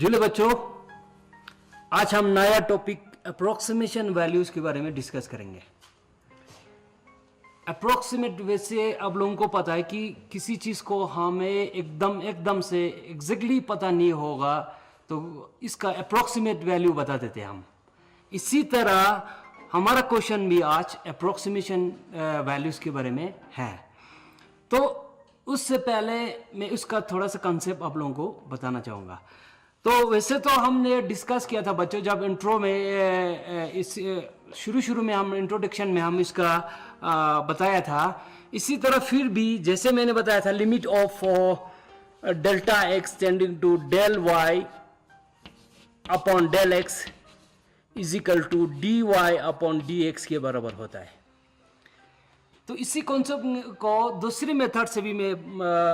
जुले बच्चों, आज हम नया टॉपिक अप्रोक्सीमेशन वैल्यूज के बारे में डिस्कस करेंगे। अप्रोक्सीमेट वैसे अब लोगों को पता है कि किसी चीज को हमें एकदम से एग्जैक्टली पता नहीं होगा तो इसका अप्रोक्सीमेट वैल्यू बता देते हैं हम। इसी तरह हमारा क्वेश्चन भी आज अप्रोक्सीमेशन वैल्यूज के बारे में है। तो उससे पहले मैं उसका थोड़ा सा कंसेप्ट आप लोगों को बताना चाहूँगा। तो वैसे तो हमने डिस्कस किया था बच्चों, जब इंट्रो में इस शुरू में हम इंट्रोडक्शन में हम इसका बताया था। इसी तरह फिर भी जैसे मैंने बताया था, limit of delta x tending to del y upon del x is equal to d y upon d x के बराबर होता है। तो इसी कॉन्सेप्ट को दूसरी मेथड से भी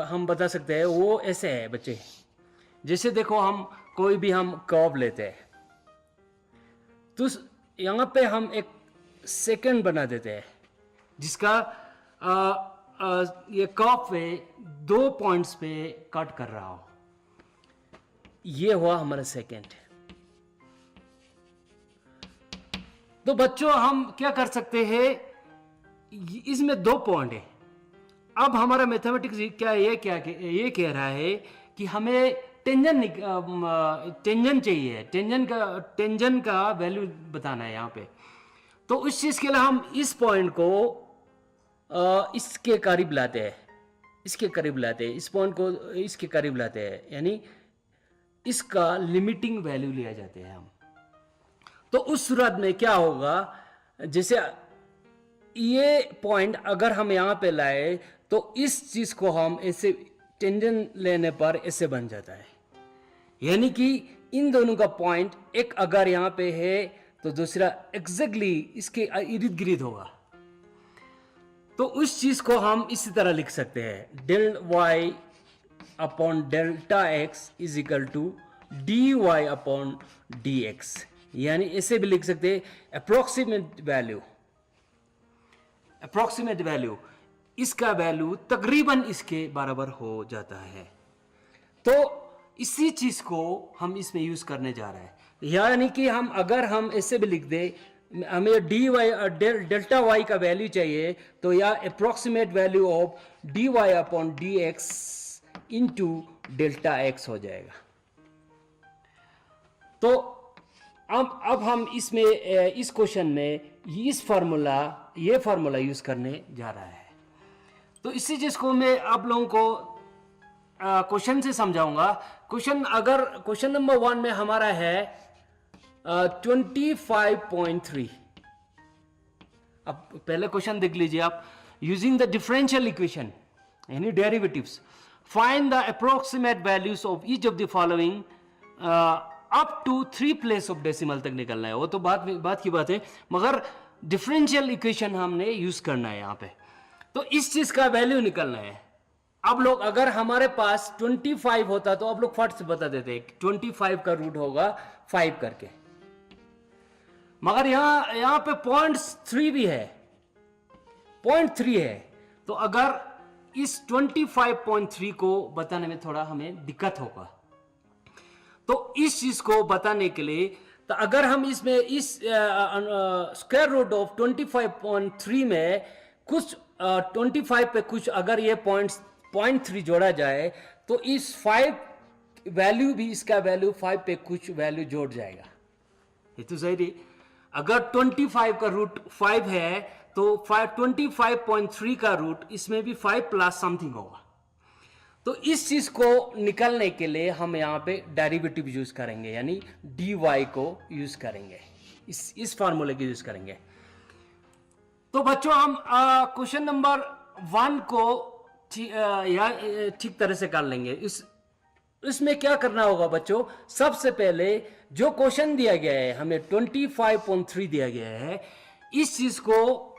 हम बता सकते हैं। वो ऐसे है बच्चे, जैसे देखो हम कोई भी हम कर्व लेते हैं तो यहाँ पे हम एक सेकंड बना देते हैं जिसका ये कर्व पे 2 पॉइंट्स पे कट कर रहा हो। ये हुआ हमारा सेकंड। तो बच्चों हम क्या कर सकते हैं, इसमें 2 पॉइंट है। अब हमारा मैथमेटिक्स ये कह रहा है कि हमें टेंजन चाहिए, टेंजन का वैल्यू बताना है यहाँ पे। तो उस चीज के लिए हम इस पॉइंट को इसके करीब लाते हैं, इस पॉइंट को इसके करीब लाते हैं, यानी इसका लिमिटिंग वैल्यू लिया जाते हैं हम। तो उस सूरत में क्या होगा, जैसे ये पॉइंट अगर हम यहां पे लाए तो इस चीज को हम ऐसे टेंजन लेने पर ऐसे बन जाता है, यानी कि इन दोनों का पॉइंट एक अगर यहां पे है तो दूसरा एग्जैक्टली इसके इर्द गिर्द होगा। तो उस चीज को हम इसी तरह लिख सकते हैं, del y upon delta x is equal to d y upon d x, यानी ऐसे भी लिख सकते हैं अप्रोक्सीमेट वैल्यू इसका वैल्यू तकरीबन इसके बराबर हो जाता है। तो इसी चीज को हम इसमें यूज करने जा रहे हैं, यानी कि अगर हम ऐसे भी लिख दे, हमें डी वाई डेल्टा वाई का वैल्यू चाहिए तो या approximate value of d y upon d x into delta x हो जाएगा। तो अब हम इसमें इस क्वेश्चन में ये फार्मूला यूज करने जा रहा है। तो इसी चीज को मैं आप लोगों को क्वेश्चन से समझाऊंगा। क्वेश्चन नंबर 1 में हमारा है 25.3। अब पहले क्वेश्चन देख लीजिए आप। यूजिंग द डिफरेंशियल इक्वेशन यानी derivatives, find the approximate values of each of the following up to 3 place of decimal तक निकलना है। वो तो बात की बात है, मगर डिफरेंशियल इक्वेशन हमने यूज करना है यहाँ पे। तो इस चीज का वैल्यू निकलना है। अब लोग अगर हमारे पास 25 होता तो अब लोग फट से बता देते 25 का रूट होगा 5 करके, मगर यहां पे 0.3 भी है, 0.3 है। तो अगर इस 25.3 को बताने में थोड़ा हमें दिक्कत होगा। तो इस चीज को बताने के लिए तो अगर हम इसमें इस स्क्वायर रूट ऑफ 25.3 में कुछ 25 पे कुछ अगर ये 0.3 जोड़ा जाए तो इस 5 वैल्यू भी, इसका वैल्यू 5 पे कुछ वैल्यू जोड़ जाएगा। ये तो सही है। अगर 25 का रूट 5 है तो 25.3 का रूट इसमें भी 5 प्लस समथिंग होगा। तो इस चीज को निकालने के लिए हम यहाँ पे डेरिवेटिव यूज करेंगे, यानी डी वाई को यूज करेंगे, इस फार्मूले को यूज करेंगे। तो बच्चों हम क्वेश्चन नंबर 1 को ठीक तरह से कर लेंगे। इसमें क्या करना होगा बच्चों, सबसे पहले जो क्वेश्चन दिया गया है हमें 25.3 दिया गया है, इस चीज को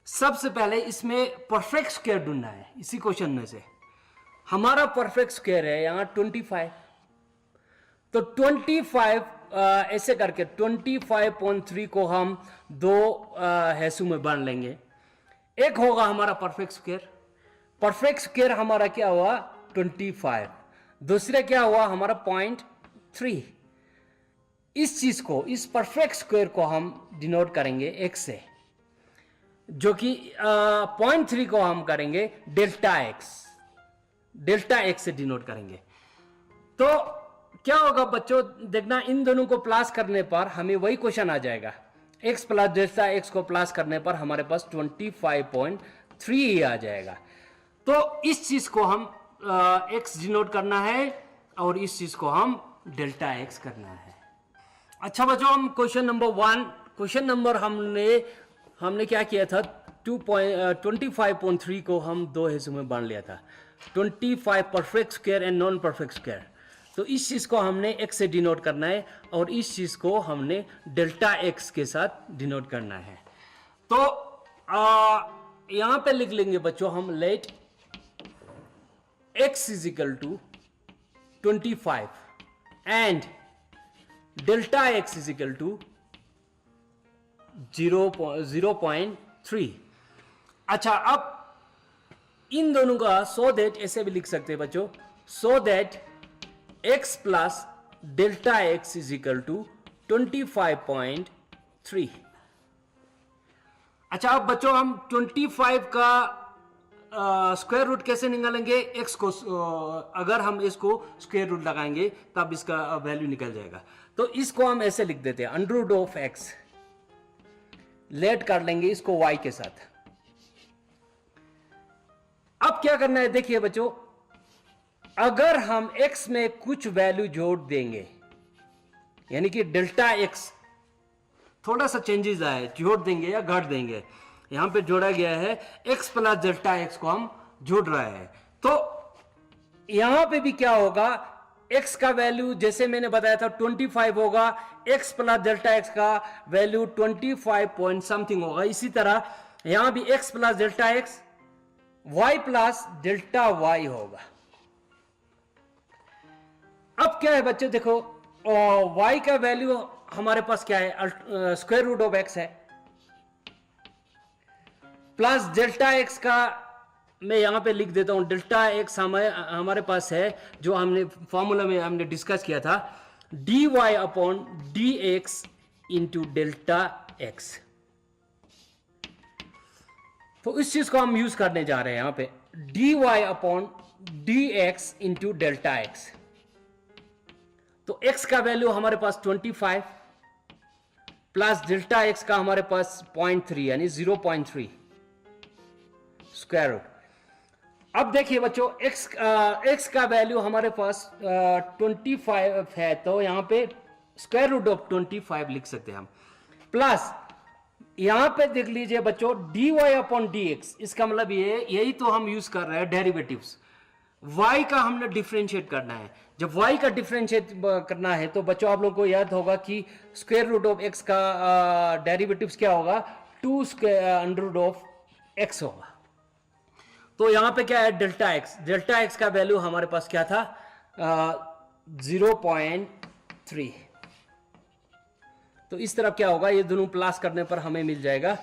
सबसे पहले इसमें परफेक्ट स्क्वायर ढूंढना है। इसी क्वेश्चन में से हमारा परफेक्ट स्क्वायर है यहाँ 25। तो 25 ऐसे करके 25.3 को हम 2 हिस्सों में बांट लेंगे। एक होगा हमारा परफेक्ट स्क्वायर हमारा क्या हुआ 25, दूसरे क्या हुआ हमारा 0.3। इस चीज को, इस परफेक्ट स्क्वायर को हम डिनोट करेंगे x से, जो कि 0.3 को हम करेंगे डेल्टा x से डिनोट करेंगे। तो क्या होगा बच्चों, देखना इन दोनों को प्लस करने पर हमें वही क्वेश्चन आ जाएगा। x प्लस डेल्टा x को प्लस करने पर हमारे पास 25.3 आ जाएगा। तो इस चीज को हम x डिनोट करना है और इस चीज को हम डेल्टा x करना है। अच्छा बच्चों, हम क्वेश्चन नंबर 1, क्वेश्चन नंबर हमने क्या किया था, 25.3 को हम दो हिस्सों में बांट लिया था, 25 perfect square and non perfect square. तो इस चीज को हमने x से डिनोट करना है और इस चीज को हमने डेल्टा x के साथ डिनोट करना है। तो यहां पे लिख लेंगे बच्चों हम, let x is equal to 25 and delta x is equal to 0.3। अच्छा, अब इन दोनों का सो दैट ऐसे भी लिख सकते हैं बच्चों, so that x plus delta x is equal to 25.3। अच्छा, अब बच्चों हम 25 का स्क्वायर रूट कैसे निकालेंगे, x को अगर हम इसको स्क्वायर रूट लगाएंगे तब इसका वैल्यू निकल जाएगा। तो इसको हम ऐसे लिख देते हैं, under root of x, let कर लेंगे इसको y के साथ। अब क्या करना है, देखिए बच्चों, अगर हम x में कुछ वैल्यू जोड़ देंगे, यानी कि डेल्टा x थोड़ा सा चेंजेस आए, जोड़ देंगे या घट देंगे, यहां पे जोड़ा गया है x प्लस डेल्टा x को हम जोड़ रहे हैं, तो यहां पे भी क्या होगा, x का वैल्यू जैसे मैंने बताया था 25 होगा, x प्लस डेल्टा x का वैल्यू 25 पॉइंट समथिंग होगा। इसी तरह यहां भी x plus delta x, y plus delta y होगा। अब क्या है बच्चों, देखो y का वैल्यू हमारे पास क्या है, स्क्वायर रूट ऑफ x है, प्लस डेल्टा x का मैं यहां पे लिख देता हूं, डेल्टा x हमारे पास है जो हमने फॉर्मूला में हमने डिस्कस किया था, dy upon dx into delta x। तो इस चीज को हम यूज करने जा रहे हैं यहां पे, dy upon dx into delta x। तो x का वैल्यू हमारे पास 25 प्लस डेल्टा x का हमारे पास 0.3 यानी 0.3 स्क्वायर रूट। अब देखिए बच्चों, x का वैल्यू हमारे पास 25 है, तो यहां पे स्क्वायर रूट ऑफ 25 लिख सकते हैं हम, प्लस यहां पे देख लीजिए बच्चों dy अपॉन dx, इसका मतलब ये, यही तो हम यूज कर रहे हैं डेरिवेटिव्स। y का हमने डिफरेंशिएट करना है, जब y का डिफरेंशिएट करना है तो बच्चों आप लोगों को याद होगा कि स्क्वायर रूट ऑफ x का डेरिवेटिव्स क्या होगा, 2 square under root of x होगा। तो यहां पे क्या है, डेल्टा x का वैल्यू हमारे पास क्या था, 0.3। तो इस तरफ क्या होगा, ये दोनों प्लस करने पर हमें मिल जाएगा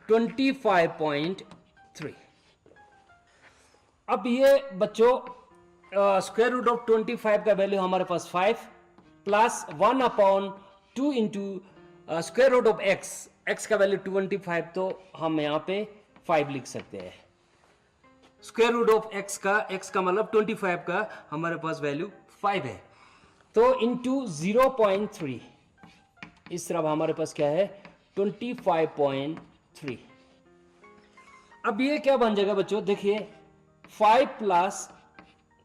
25.3। अब ये बच्चों स्क्वायर रूट ऑफ 25 का वैल्यू हमारे पास 5 plus 1 upon 2 into square root of x का वैल्यू 25, तो हम यहां पे 5 लिख सकते हैं। स्क्वायर रूट ऑफ x का मतलब 25 का हमारे पास वैल्यू 5 है, तो इंटू 0.3, इस तरफ हमारे पास क्या है 25.3। अब ये क्या बन जाएगा बच्चों, देखिए 5 plus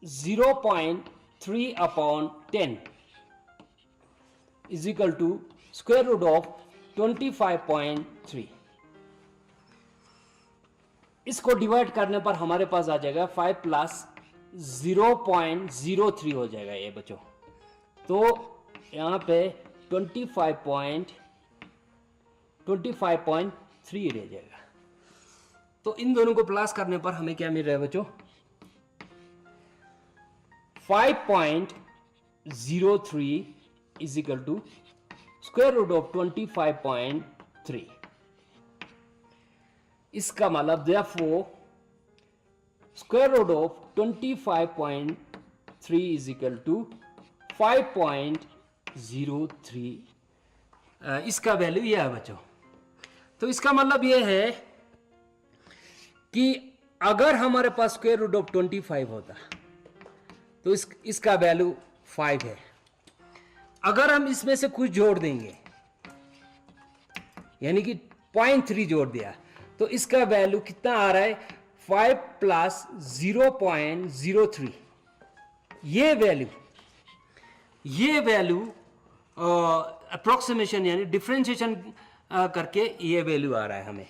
0.3 upon 10 is equal to square root of 25.3। इसको डिवाइड करने पर हमारे पास आ जाएगा 5 प्लस 0.03 हो जाएगा ये बच्चों, तो यहां पे 25.3 रह जाएगा। तो इन दोनों को प्लस करने पर हमें क्या मिल रहा है बच्चों, 5.03 is equal to square root of 25.3। इसका मतलब therefore square root of 25.3 is equal to 5.03 इसका वैल्यू ये है बच्चों। तो इसका मतलब ये है कि अगर हमारे पास स्क्वायर रूट ऑफ 25 होता तो इसका वैल्यू 5 है। अगर हम इसमें से कुछ जोड़ देंगे, यानी कि 0.3 जोड़ दिया, तो इसका वैल्यू कितना आ रहा है? 5 प्लस 0.03। ये वैल्यू अप्रोक्सीमेशन यानी डिफरेंशिएशन करके ये वैल्यू आ रहा है हमें।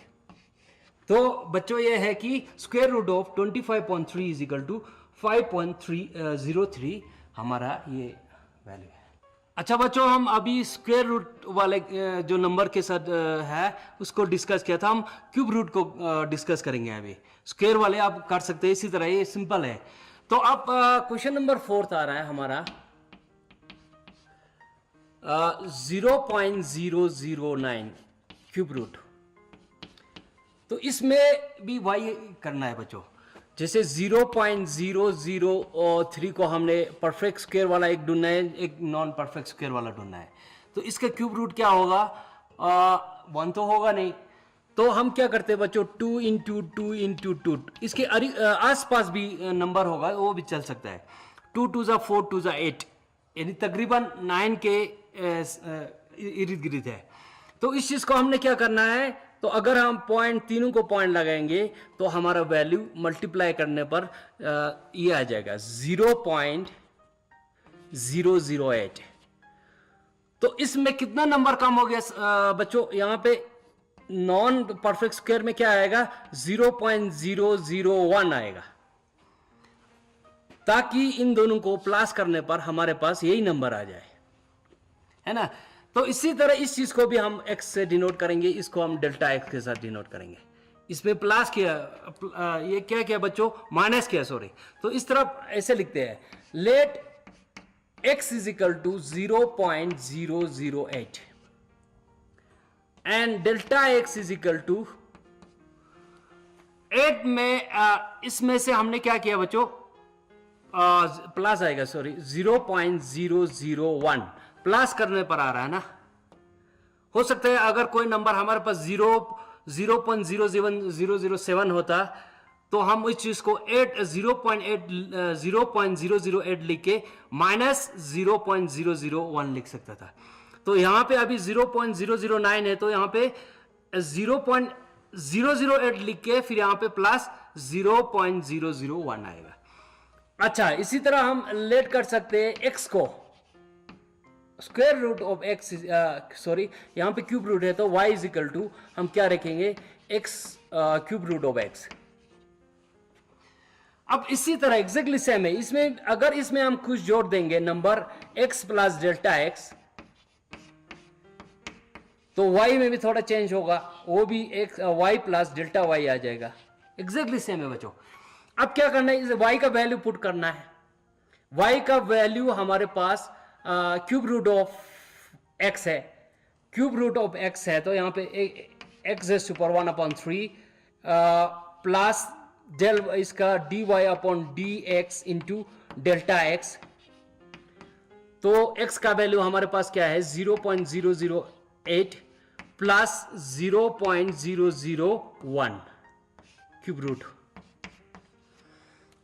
तो बच्चों ये है कि square root of 25.3 is equal to 5.303 हमारा ये वैल्यू है। अच्छा बच्चों, हम अभी स्क्वायर रूट वाले जो नंबर के साथ है उसको डिस्कस किया था, हम क्यूब रूट को डिस्कस करेंगे अभी। स्क्वायर वाले आप कर सकते हैं इसी तरह, ये सिंपल है। तो अब क्वेश्चन नंबर 4 आ रहा है हमारा 0.009 क्यूब रूट। तो इसमें भी वाई करना है बच्चों। जैसे 0.003 को हमने परफेक्ट स्क्वायर वाला एक ढूंढना है, एक नॉन परफेक्ट स्क्वायर वाला ढूंढना है। तो इसका क्यूब रूट क्या होगा? 1 तो होगा नहीं, तो हम क्या करते हैं बच्चों? 2 इंटू 2 इंटू 2। इसके आसपास भी नंबर होगा, वो भी चल सकता है। 2 2 ज़ा 4 2 ज़ा 8, यानी तकरीबन 9 के इर्द गिर्द है। तो इस चीज को हमने क्या करना है? तो अगर हम तीनों को पॉइंट लगाएंगे तो हमारा वैल्यू मल्टीप्लाई करने पर ये आ जाएगा 0.008। तो इसमें कितना नंबर कम हो गया बच्चों? यहां पे नॉन परफेक्ट स्क्वायर में क्या आएगा? 0.001 आएगा, ताकि इन दोनों को प्लस करने पर हमारे पास यही नंबर आ जाए, है ना। तो इसी तरह इस चीज को भी हम x से डिनोट करेंगे, इसको हम डेल्टा x के साथ डिनोट करेंगे। इसमें प्लस किया, ये क्या किया बच्चों? माइनस किया, सॉरी। तो इस तरह ऐसे लिखते हैं, let x is equal to 0.008 and delta x is equal to 8 में इसमें से हमने क्या किया बच्चों? प्लस आएगा, सॉरी 0.001 प्लस करने पर आ रहा है ना। हो सकता है अगर कोई नंबर हमारे पास 0.007 होता तो हम इस चीज को 0.008 लिख के माइनस 0.001 लिख सकता था। तो यहां पे अभी 0.009 है, तो यहां पे 0.008 लिख के फिर यहां पे प्लस 0.001 आएगा। अच्छा, इसी तरह हम लेट कर सकते हैं x को square root of x, sorry यहां पे क्यूब रूट है तो y इज इक्वल टू हम क्या रखेंगे? x cube root of x। अब इसी तरह एग्जैक्टली सेम है इसमें, अगर इसमें हम कुछ जोड़ देंगे number x plus delta x, तो y में भी थोड़ा चेंज होगा, वो भी x y plus delta y आ जाएगा। एग्जैक्टली सेम है बच्चों। अब क्या करना है? इस y का वैल्यू पुट करना है। y का वैल्यू हमारे पास क्यूब रूट ऑफ x है, क्यूब रूट ऑफ x है, तो यहां पे x raise to power 1/3 plus del इसका dy upon dx into delta x। तो x का वैल्यू हमारे पास क्या है? 0.008 प्लस 0.001 क्यूब रूट।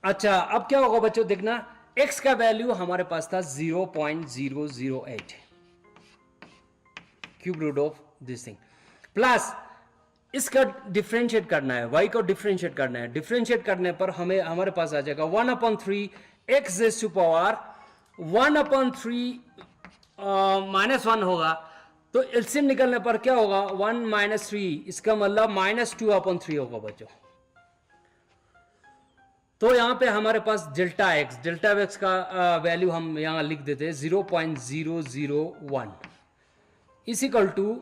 अच्छा, अब क्या होगा बच्चों? देखना, x का वैल्यू हमारे पास था 0.008 cube root of this thing, plus इसका डिफरेंशिएट करना है, y को डिफरेंशिएट करना है। डिफरेंशिएट करने पर हमें हमारे पास आ जाएगा 1/3 x रेज़ टू पावर 1/3 -1 होगा। तो एलसीएम निकलने पर क्या होगा? 1 - 3, इसका मतलब -2/3 होगा बच्चों। तो यहां पे हमारे पास डेल्टा एक्स का वैल्यू हम यहां लिख देते हैं 0.001 इज इक्वल टू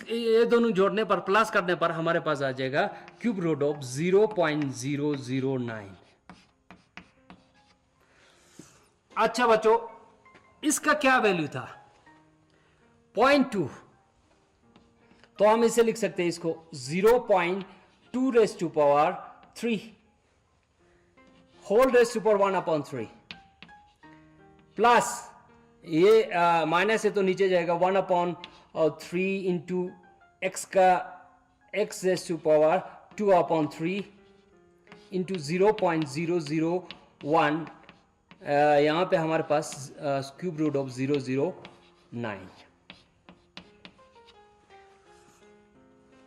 ये दोनों जोड़ने पर प्लस करने पर हमारे पास आ जाएगा क्यूब रूट ऑफ 0.009। अच्छा बच्चों, इसका क्या वैल्यू था? 0.2, तो हम इसे लिख सकते हैं इसको 0.2 raise to power 3 whole raise to power 1/3 plus ये माइनस है तो नीचे जाएगा 1/3 इंटू एक्स का x raise to power 2/3 into 0.001, यहाँ पे हमारे पास क्यूब रूट ऑफ 009।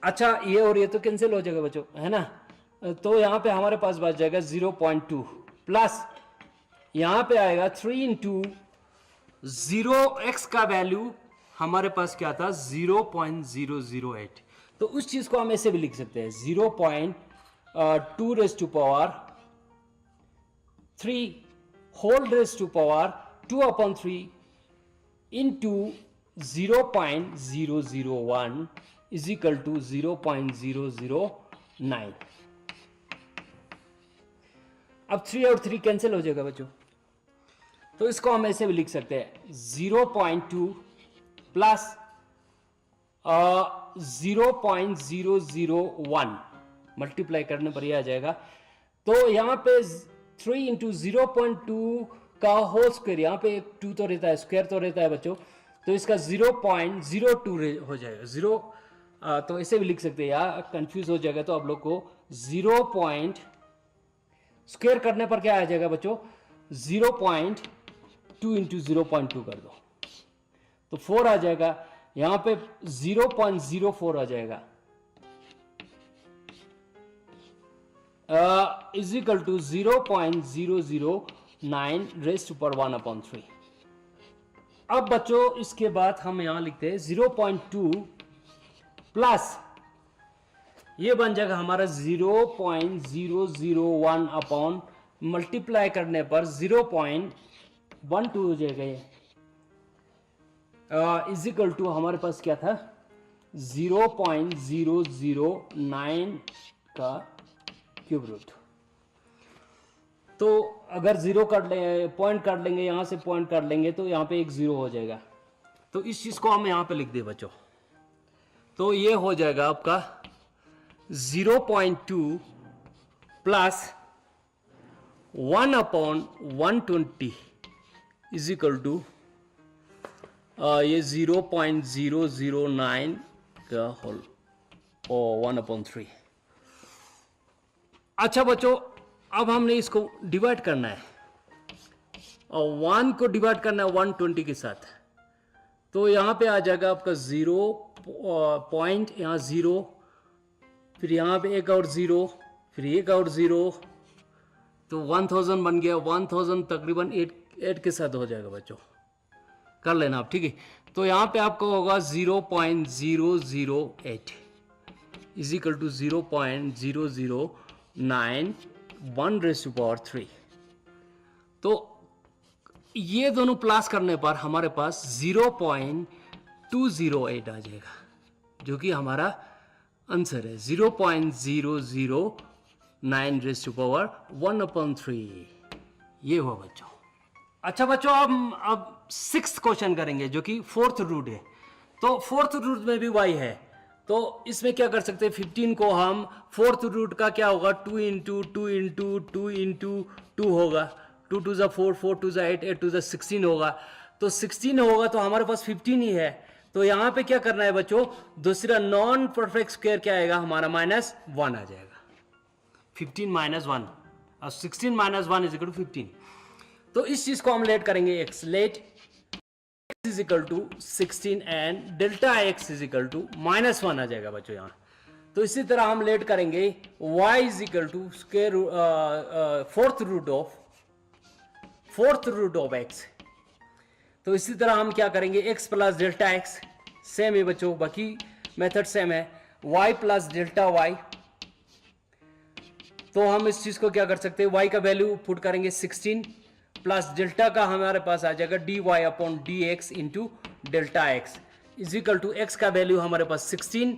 अच्छा, ये और ये तो कैंसिल हो जाएगा बच्चों, है ना। तो यहाँ पे हमारे पास बच जाएगा 0.2 प्लस यहाँ पे आएगा 3 इंटू 0x का वैल्यू हमारे पास क्या था 0.008। तो उस चीज को हम ऐसे भी लिख सकते हैं 0.2 raise to power 3 whole raise to power 2/3 into 0.001 is equal to 0.009। अब 3 और 3 कैंसिल हो जाएगा बच्चों, तो इसको हम ऐसे भी लिख सकते हैं 0.2 प्लस 0.001 मल्टीप्लाई करने पर यह आ जाएगा। तो यहाँ पे 3 इंटू 0.2 का होल स्क्वायर, यहाँ पे 2 तो रहता है, स्क्वायर तो रहता है बच्चों, तो इसका 0.02 हो जाएगा 0। तो ऐसे भी लिख सकते हैं, यार कंफ्यूज हो जाएगा तो आप लोग को 0. स्क्वायर करने पर क्या आ जाएगा बच्चों 0.2 इंटू 0.2 कर दो तो 4 आ जाएगा, यहां पे 0.04 आ जाएगा is equal to 0.009 raise to power 1/3। अब बच्चों इसके बाद हम यहां लिखते हैं 0.2 प्लस ये बन जाएगा हमारा 0.001 अपॉन मल्टीप्लाई करने पर 0.12 हो जाएगा ये इज इक्वल टू हमारे पास क्या था 0.009 का क्यूब रूट। तो अगर जीरो काट ले पॉइंट काट लेंगे, यहां से पॉइंट काट लेंगे तो यहां पे एक 0 हो जाएगा। तो इस चीज को हम यहां पे लिख दे बच्चों, तो ये हो जाएगा आपका 0.2 प्लस 1/120 इज इक्वल टू ये 0.009 का होल 1/3। अच्छा बच्चों, अब हमने इसको डिवाइड करना है और 1 को डिवाइड करना है 120 के साथ। तो यहां पे आ जाएगा आपका 0 पॉइंट, यहाँ 0, फिर यहाँ पे एक और 0, फिर एक और 0, तो 1000 बन गया। 1000 तकरीबन 8 के साथ हो जाएगा बच्चों, कर लेना आप, ठीक है। तो यहाँ पे आपको होगा 0.008 is equal to 0.009 1 raise to power 3। तो ये दोनों प्लस करने पर हमारे पास 0.208 आ जाएगा, जो कि हमारा आंसर है 0.009 रेज़ टू पावर 1/3। ये हुआ बच्चों। अच्छा बच्चों, अब 6th क्वेश्चन करेंगे जो कि 4th रूट है। तो 4th रूट में भी y है, तो इसमें क्या कर सकते हैं 15 को हम 4th रूट का क्या होगा 2 इंटू 2 इंटू 2 इंटू 2 होगा, 2 2 ज़ा 4, 4 2 ज़ा 8, 8 2 ज़ा 16 होगा। तो 16 होगा तो हमारे पास 15 ही है। तो यहाँ पे क्या करना है बच्चों, दूसरा नॉन परफेक्ट स्क्वायर क्या आएगा हमारा -1 आ जाएगा। 15 - 1 और 16 - 1 इज इक्वल टू 15। तो इस चीज को हम लेट करेंगे x, let x is equal to 16 and delta x is equal to -1 आ जाएगा बच्चों यहाँ। तो इसी तरह हम लेट करेंगे y is equal to square 4th root of x। तो इसी तरह हम क्या करेंगे x plus delta x, same है बच्चों, बाकी मेथड सेम है, y प्लस डेल्टा y। तो हम इस चीज को क्या कर सकते हैं, y का वैल्यू पुट करेंगे 16 प्लस डेल्टा का हमारे पास आ जाएगा dy upon dx into delta x is equal to x का वैल्यू हमारे पास 16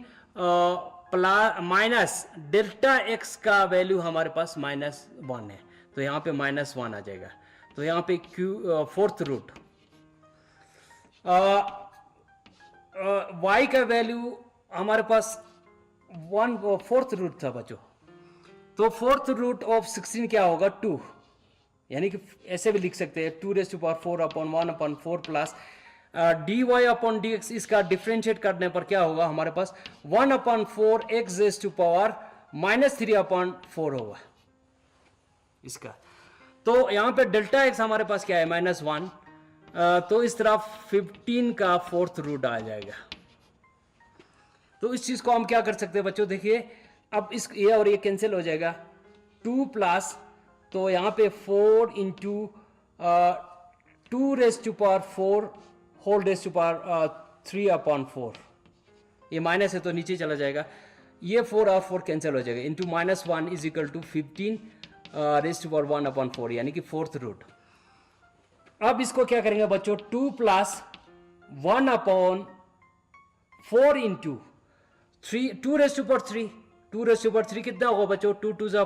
प्लस माइनस डेल्टा x का वैल्यू हमारे पास -1 है, तो यहाँ पे -1 आ जाएगा। तो यहाँ पे 4th रूट y का वैल्यू हमारे पास 4th रूट था बच्चों। तो 4th रूट ऑफ 16 क्या होगा 2, यानी कि ऐसे भी लिख सकते हैं 2⁴ upon 1/4 plus dy upon dx, इसका डिफ्रेंशिएट करने पर क्या होगा हमारे पास 1/4 x⁻³ होगा इसका। तो यहाँ पे डेल्टा x हमारे पास क्या है -1, तो इस तरफ 15 का 4th रूट आ जाएगा। तो इस चीज को हम क्या कर सकते हैं बच्चों, देखिए अब इस ये और ये कैंसिल हो जाएगा, 2 प्लस तो यहाँ पे 4 इंटू 2⁴ होल ⁻3/4, ये माइनस है तो नीचे चला जाएगा, ये 4 और 4 कैंसिल हो जाएगा, इंटू -1 इज इक्वल टू 15⁻1/4 यानी कि 4th रूट। अब इसको क्या करेंगे बच्चों, 2 प्लस 1/4 इंटू 2⁻3 कितना होगा बच्चों, 2 2 ज़ा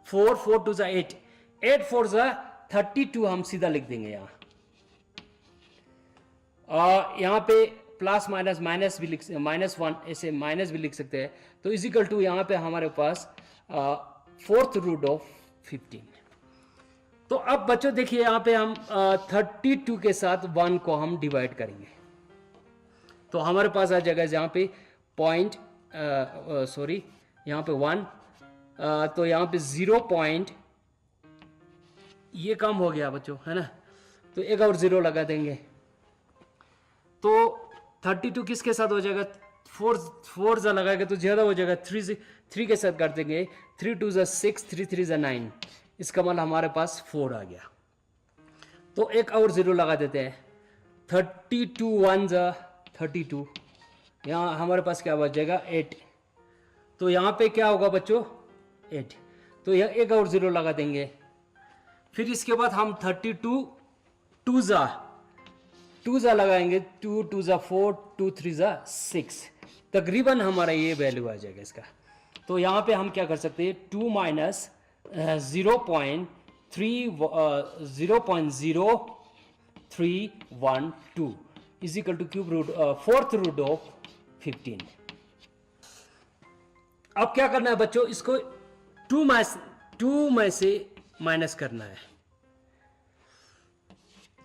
4, 4 2 ज़ा 8, 8 4 ज़ा 32 हम सीधा लिख देंगे यहाँ। यहाँ पे प्लस माइनस माइनस भी लिख, -1 ऐसे माइनस भी लिख सकते हैं, तो इजिकल टू यहाँ पे हमारे पास 4th रूट ऑफ 15। तो अब बच्चों देखिए यहाँ पे हम 32 के साथ 1 को हम डिवाइड करेंगे, तो हमारे पास आ जाएगा जहाँ पे यहाँ पे 1, तो यहाँ पे 0 पॉइंट, ये कम हो गया बच्चों है ना, तो एक और 0 लगा देंगे, तो 32 किसके साथ हो जाएगा, 4 ज़ा लगाएगा तो ज़्यादा हो जाएगा, 3 के साथ कर देंगे, 3 2 ज़ा 6, 3 3 ज़ा 9, इसका मतलब हमारे पास 4 आ गया। तो एक और 0 लगा देते हैं, 32 1 ज़ा 32, यहाँ हमारे पास क्या बच जाएगा 8, तो यहाँ पे क्या होगा बच्चों 8, तो यह एक और 0 लगा देंगे। फिर इसके बाद हम 32 2 ज़ा लगाएंगे, 2 2 ज़ा 4, 2 3 ज़ा 6, तकरीबन हमारा ये वैल्यू आ जाएगा इसका। तो यहाँ पे हम क्या कर सकते हैं, 2 minus 0.0312 is equal to cube root 4th root of 15। अब क्या करना है बच्चों, इसको 2 में से माइनस करना है,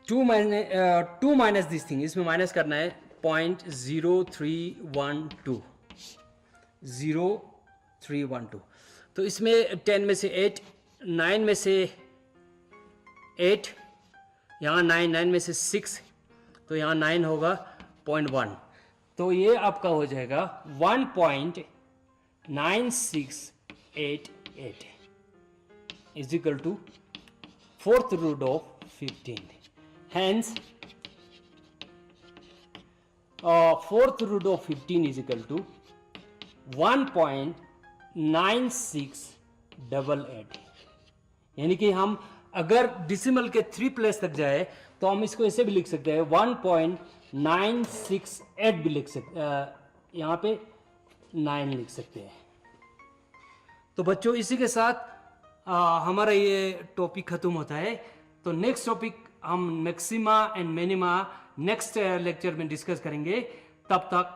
2 माइनस दिस थिंग, इसमें माइनस करना है 0.0312, तो इसमें 10 में से 8, 9 में से 8, यहाँ 9 में से 6, तो यहाँ 9 होगा 0.1, तो ये आपका हो जाएगा 1.9688 is equal to 4th root of 15। Hence, 4th root of 15 is equal to 1.9688, यानी कि हम अगर डिसिमल के 3 प्लेस तक जाए तो हम इसको ऐसे भी लिख सकते हैं, 1.968 भी लिख सकते हैं, यहाँ पे 9 लिख सकते हैं। तो बच्चों इसी के साथ हमारा ये टॉपिक खत्म होता है। तो नेक्स्ट टॉपिक हम maxima and minima next lecture में डिस्कस करेंगे। तब तक